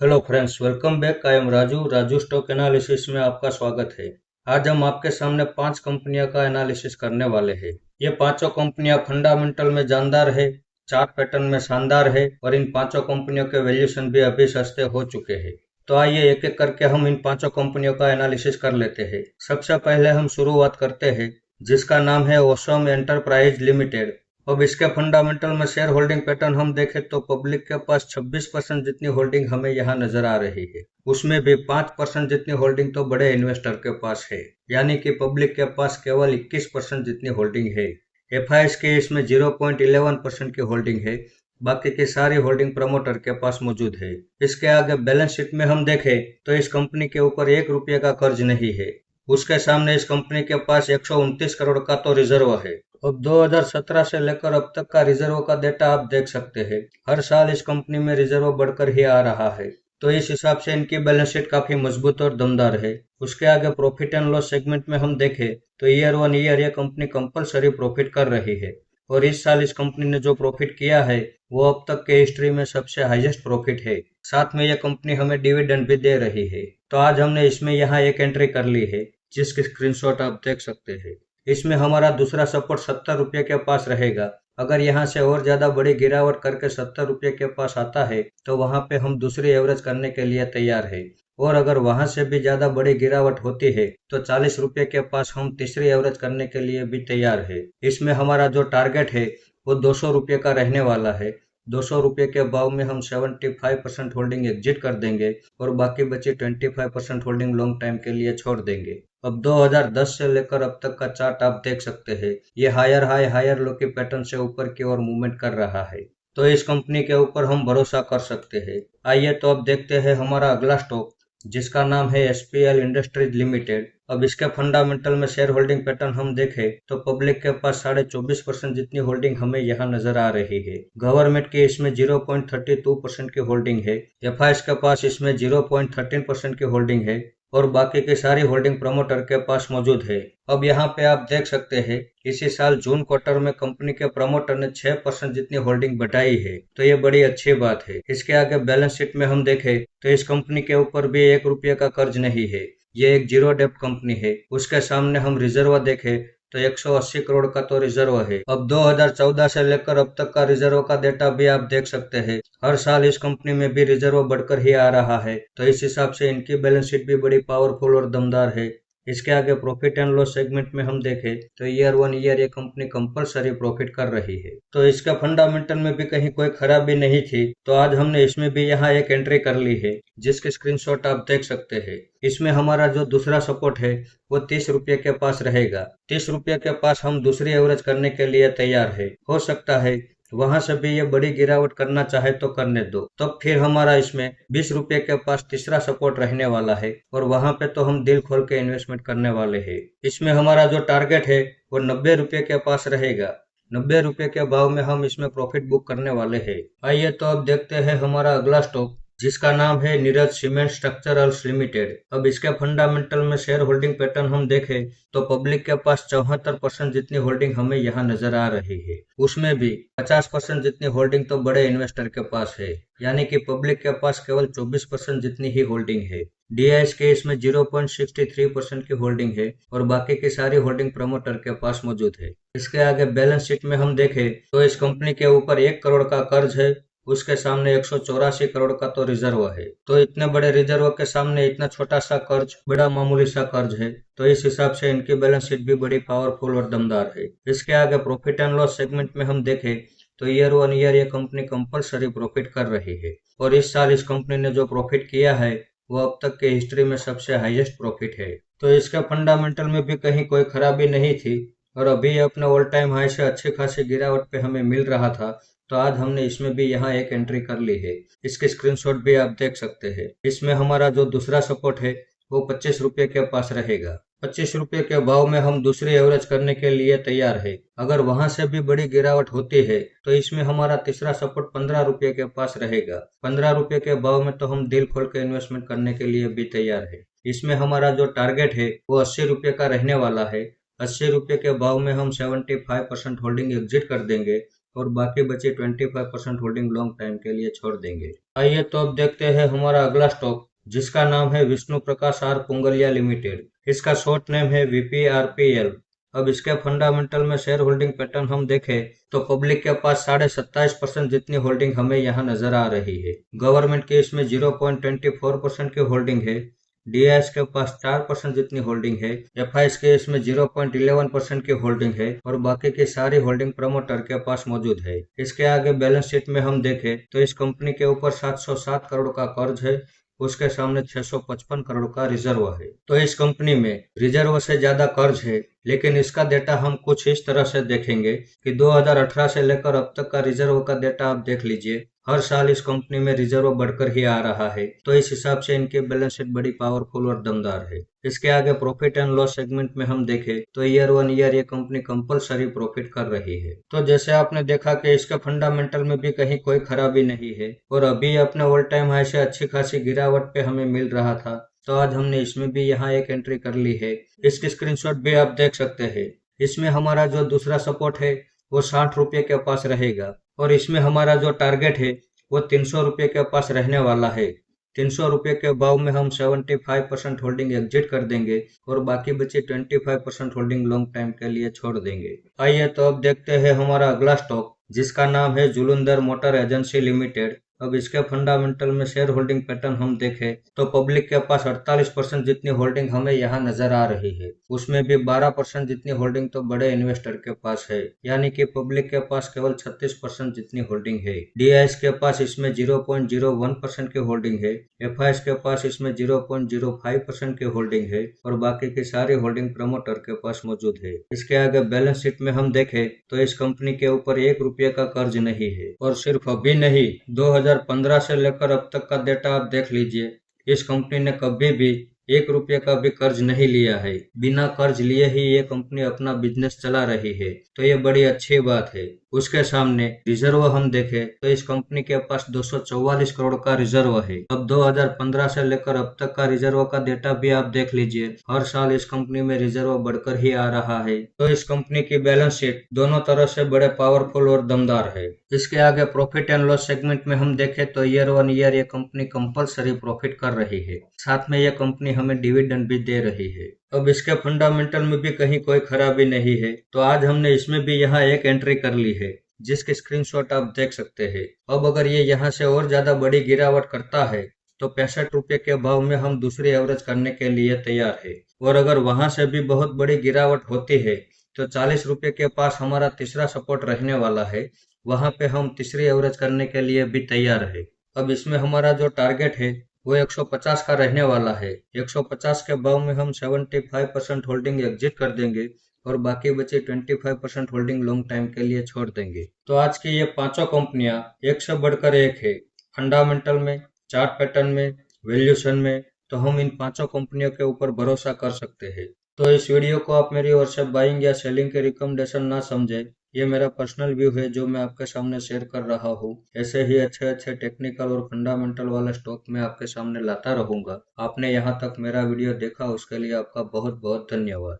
Hello friends, welcome back. I am Raju stock analysis में आपका स्वागत है। आज हम आपके सामने 5 कंपनियों का एनालिसिस करने वाले हैं। ये पांचों कंपनियां फंडामेंटल में जानदार है, चार्ट पैटर्न में शानदार है और इन पांचों कंपनियों के वैल्यूएशन भी अभी सस्ते हो चुके हैं। तो आइए एक एक करके हम इन पांचों कंपनियों का एनालिसिस कर लेते हैं। सबसे पहले हम शुरुआत करते हैं जिसका नाम है ओसम एंटरप्राइज लिमिटेड। अब इसके फंडामेंटल में शेयर होल्डिंग पैटर्न हम देखें तो पब्लिक के पास 26% जितनी होल्डिंग हमें यहाँ नजर आ रही है। उसमें भी 5% जितनी होल्डिंग तो बड़े इन्वेस्टर के पास है, यानी कि पब्लिक के पास केवल 21% जितनी होल्डिंग है। एफआईएस के इसमें 0.11% की होल्डिंग है। बाकी की सारी होल्डिंग प्रमोटर के पास मौजूद है। इसके आगे बैलेंस शीट में हम देखें तो इस कंपनी के ऊपर 1 रुपये का कर्ज नहीं है। उसके सामने इस कंपनी के पास 129 करोड़ का तो रिजर्व है। अब 2017 से लेकर अब तक का रिजर्व का डेटा आप देख सकते हैं। हर साल इस कंपनी में रिजर्व बढ़कर ही आ रहा है, तो इस हिसाब से इनकी बैलेंस शीट काफी मजबूत और दमदार है। उसके आगे प्रॉफिट एंड लॉस सेगमेंट में हम देखें तो ईयर वन ईयर ये कंपनी कंपलसरी प्रॉफिट कर रही है और इस साल इस कंपनी ने जो प्रॉफिट किया है वो अब तक के हिस्ट्री में सबसे हाईएस्ट प्रॉफिट है। साथ में यह कंपनी हमें डिविडेंड भी दे रही है। तो आज हमने इसमें यहाँ एक एंट्री कर ली है जिसकी स्क्रीनशॉट आप देख सकते हैं। इसमें हमारा दूसरा सपोर्ट 70 रुपये के पास रहेगा। अगर यहाँ से और ज्यादा बड़ी गिरावट करके 70 रुपये के पास आता है तो वहां पे हम दूसरी एवरेज करने के लिए तैयार है। और अगर वहां से भी ज्यादा बड़ी गिरावट होती है तो 40 रुपये के पास हम तीसरी एवरेज करने के लिए भी तैयार है। इसमें हमारा जो टारगेट है वो 200 रुपये का रहने वाला है। 200 रुपये के भाव में हम 75% होल्डिंग एग्जिट कर देंगे और बाकी बची 25% होल्डिंग लॉन्ग टाइम के लिए छोड़ देंगे। अब 2010 से लेकर अब तक का चार्ट आप देख सकते हैं। ये हायर हाई हायर लो के पैटर्न से ऊपर की ओर मूवमेंट कर रहा है, तो इस कंपनी के ऊपर हम भरोसा कर सकते हैं। आइए तो अब देखते हैं हमारा अगला स्टॉक जिसका नाम है एसपीएल इंडस्ट्रीज लिमिटेड। अब इसके फंडामेंटल में शेयर होल्डिंग पैटर्न हम देखें तो पब्लिक के पास 24.5% जितनी होल्डिंग हमें यहाँ नजर आ रही है। गवर्नमेंट की इसमें 0.32% की होल्डिंग है। एफआईएस के पास इसमें 0.13% की होल्डिंग है और बाकी की सारी होल्डिंग प्रमोटर के पास मौजूद है। अब यहाँ पे आप देख सकते हैं इसी साल जून क्वार्टर में कंपनी के प्रमोटर ने 6% जितनी होल्डिंग बढ़ाई है, तो ये बड़ी अच्छी बात है। इसके आगे बैलेंस शीट में हम देखें तो इस कंपनी के ऊपर भी 1 रुपये का कर्ज नहीं है। ये एक जीरो डेब्ट कंपनी है। उसके सामने हम रिजर्व देखें तो 180 करोड़ का तो रिजर्व है। अब 2014 से लेकर अब तक का रिजर्व का डेटा भी आप देख सकते हैं। हर साल इस कंपनी में भी रिजर्व बढ़कर ही आ रहा है, तो इस हिसाब से इनकी बैलेंस शीट भी बड़ी पावरफुल और दमदार है। इसके आगे प्रॉफिट एंड लॉस सेगमेंट में हम देखें तो ईयर वन ईयर ये कंपनी कंपलसरी प्रॉफिट कर रही है, तो इसका फंडामेंटल में भी कहीं कोई खराबी नहीं थी। तो आज हमने इसमें भी यहाँ एक एंट्री कर ली है जिसके स्क्रीनशॉट आप देख सकते हैं। इसमें हमारा जो दूसरा सपोर्ट है वो 30 रुपये के पास रहेगा। 30 रुपये के पास हम दूसरी एवरेज करने के लिए तैयार है। हो सकता है वहां से भी ये बड़ी गिरावट करना चाहे तो करने दो, तो फिर हमारा इसमें 20 रुपये के पास तीसरा सपोर्ट रहने वाला है और वहां पे तो हम दिल खोल के इन्वेस्टमेंट करने वाले हैं। इसमें हमारा जो टारगेट है वो 90 रुपये के पास रहेगा। 90 रुपये के भाव में हम इसमें प्रॉफिट बुक करने वाले हैं। आइए तो अब देखते हैं हमारा अगला स्टॉक जिसका नाम है नीरज सीमेंट स्ट्रक्चरल्स लिमिटेड। अब इसके फंडामेंटल में शेयर होल्डिंग पैटर्न हम देखें तो पब्लिक के पास 74% जितनी होल्डिंग हमें यहाँ नजर आ रही है। उसमें भी 50% जितनी होल्डिंग तो बड़े इन्वेस्टर के पास है, यानी कि पब्लिक के पास केवल 24% जितनी ही होल्डिंग है। डीआईएस के इसमें 0.63% की होल्डिंग है और बाकी की सारी होल्डिंग प्रमोटर के पास मौजूद है। इसके आगे बैलेंस शीट में हम देखें तो इस कंपनी के ऊपर 1 करोड़ का कर्ज है। उसके सामने 184 करोड़ का तो रिजर्व है। तो इतने बड़े रिजर्व के सामने इतना छोटा सा कर्ज बड़ा मामूली सा कर्ज है, तो इस हिसाब से इनकी बैलेंस शीट भी बड़ी पावरफुल और दमदार है। इसके आगे प्रॉफिट एंड लॉस सेगमेंट में हम देखें तो ईयर वन ईयर ये कंपनी कंपलसरी प्रॉफिट कर रही है और इस साल इस कंपनी ने जो प्रॉफिट किया है वो अब तक के हिस्ट्री में सबसे हाईएस्ट प्रॉफिट है। तो इसका फंडामेंटल में भी कहीं कोई खराबी नहीं थी और अभी अपने ऑल टाइम हाई से अच्छी खासी गिरावट पे हमें मिल रहा था, तो आज हमने इसमें भी यहाँ एक एंट्री कर ली है। इसके स्क्रीनशॉट भी आप देख सकते हैं। इसमें हमारा जो दूसरा सपोर्ट है वो 25 रुपये के पास रहेगा। 25 रुपये के भाव में हम दूसरी एवरेज करने के लिए तैयार है। अगर वहां से भी बड़ी गिरावट होती है तो इसमें हमारा तीसरा सपोर्ट 15 रुपये के पास रहेगा। 15 रुपये के भाव में तो हम दिल खोल के इन्वेस्टमेंट करने के लिए भी तैयार है। इसमें हमारा जो टारगेट है वो 80 रुपये का रहने वाला है। 80 रुपये के भाव में हम 75% होल्डिंग एग्जिट कर देंगे और बाकी बची 25% होल्डिंग लॉन्ग टाइम के लिए छोड़ देंगे। आइए तो अब देखते हैं हमारा अगला स्टॉक, जिसका नाम है विष्णु प्रकाश आर पुंगलिया लिमिटेड। इसका शॉर्ट नेम है VPRPL। अब इसके फंडामेंटल में शेयर होल्डिंग पैटर्न हम देखें तो पब्लिक के पास 27.5% जितनी होल्डिंग हमें यहाँ नजर आ रही है। गवर्नमेंट की इसमें 0.24% की होल्डिंग है। DIS के पास 4% जितनी होल्डिंग है। FIs के इसमें 0.11% की होल्डिंग है और बाकी की सारी होल्डिंग प्रमोटर के पास मौजूद है। इसके आगे बैलेंस शीट में हम देखें तो इस कंपनी के ऊपर 707 करोड़ का कर्ज है। उसके सामने 655 करोड़ का रिजर्व है। तो इस कंपनी में रिजर्व से ज्यादा कर्ज है, लेकिन इसका डेटा हम कुछ इस तरह से देखेंगे कि 2018 से लेकर अब तक का रिजर्व का डेटा आप देख लीजिए। हर साल इस कंपनी में रिजर्व बढ़कर ही आ रहा है, तो इस हिसाब से इनकी बैलेंस शीट बड़ी पावरफुल और दमदार है। इसके आगे प्रॉफिट एंड लॉस सेगमेंट में हम देखें तो ईयर वन ईयर ये कंपनी कंपलसरी प्रॉफिट कर रही है। तो जैसे आपने देखा कि इसके फंडामेंटल में भी कहीं कोई खराबी नहीं है और अभी अपने ऑल टाइम हाई से अच्छी खासी गिरावट पे हमें मिल रहा था, तो आज हमने इसमें भी यहाँ एक एंट्री कर ली है। इसकी स्क्रीनशॉट भी आप देख सकते हैं। इसमें हमारा जो दूसरा सपोर्ट है वो 60 रुपये के पास रहेगा और इसमें हमारा जो टारगेट है वो 300 रुपये के पास रहने वाला है। 300 रुपये के भाव में हम 75% होल्डिंग एग्जिट कर देंगे और बाकी बची 25% होल्डिंग लॉन्ग टाइम के लिए छोड़ देंगे। आइए तो अब देखते हैं हमारा अगला स्टॉक, जिसका नाम है जुलंधर मोटर एजेंसी लिमिटेड। अब इसके फंडामेंटल में शेयर होल्डिंग पैटर्न हम देखें तो पब्लिक के पास 48% जितनी होल्डिंग हमें यहाँ नजर आ रही है। उसमें भी 12% जितनी होल्डिंग तो बड़े इन्वेस्टर के पास है, यानी कि पब्लिक के पास केवल 36% जितनी होल्डिंग है। DIS के पास इसमें 0.01% की होल्डिंग है। FIs के पास इसमें 0.05% की होल्डिंग है और बाकी की सारी होल्डिंग प्रमोटर के पास मौजूद है। इसके आगे बैलेंस शीट में हम देखें तो इस कंपनी के ऊपर 1 रुपये का कर्ज नहीं है और सिर्फ अभी नहीं, 2015 से लेकर अब तक का डेटा आप देख लीजिए। इस कंपनी ने कभी भी 1 रुपये का भी कर्ज नहीं लिया है। बिना कर्ज लिए ही ये कंपनी अपना बिजनेस चला रही है, तो ये बड़ी अच्छी बात है। उसके सामने रिजर्व हम देखें तो इस कंपनी के पास 244 करोड़ का रिजर्व है। अब 2015 से लेकर अब तक का रिजर्व का डेटा भी आप देख लीजिए। हर साल इस कंपनी में रिजर्व बढ़कर ही आ रहा है, तो इस कंपनी की बैलेंस शीट दोनों तरह से बड़े पावरफुल और दमदार है। इसके आगे प्रॉफिट एंड लॉस सेगमेंट में हम देखें तो ईयर वन ईयर ये कंपनी कंपलसरी प्रॉफिट कर रही है। साथ में ये कंपनी हमें डिविडेंड भी दे रही है। अब इसके फंडामेंटल में भी कहीं कोई खराबी नहीं है, तो आज हमने इसमें भी यहाँ एक एंट्री कर ली है, जिसकी स्क्रीनशॉट आप देख सकते हैं। अब अगर ये यहाँ से और ज्यादा बड़ी गिरावट करता है तो 65 रुपये के भाव में हम दूसरी एवरेज करने के लिए तैयार है, और अगर वहां से भी बहुत बड़ी गिरावट होती है तो 40 रुपये के पास हमारा तीसरा सपोर्ट रहने वाला है। वहां पे हम तीसरी एवरेज करने के लिए भी तैयार है। अब इसमें हमारा जो टारगेट है वो 150 का रहने वाला है। 150 के भाव में हम 75% होल्डिंग एग्जिट कर देंगे और बाकी बचे 25% होल्डिंग लॉन्ग टाइम के लिए छोड़ देंगे। तो आज की ये पांचों कंपनियां एक से बढ़कर एक है। फंडामेंटल में, चार्ट पैटर्न में, वैल्यूएशन में, तो हम इन पांचों कंपनियों के ऊपर भरोसा कर सकते हैं। तो इस वीडियो को आप मेरी ओर से बाइंग या सेलिंग के रिकमेंडेशन ना समझे। ये मेरा पर्सनल व्यू है जो मैं आपके सामने शेयर कर रहा हूँ। ऐसे ही अच्छे अच्छे टेक्निकल और फंडामेंटल वाले स्टॉक मैं आपके सामने लाता रहूंगा। आपने यहाँ तक मेरा वीडियो देखा उसके लिए आपका बहुत बहुत धन्यवाद।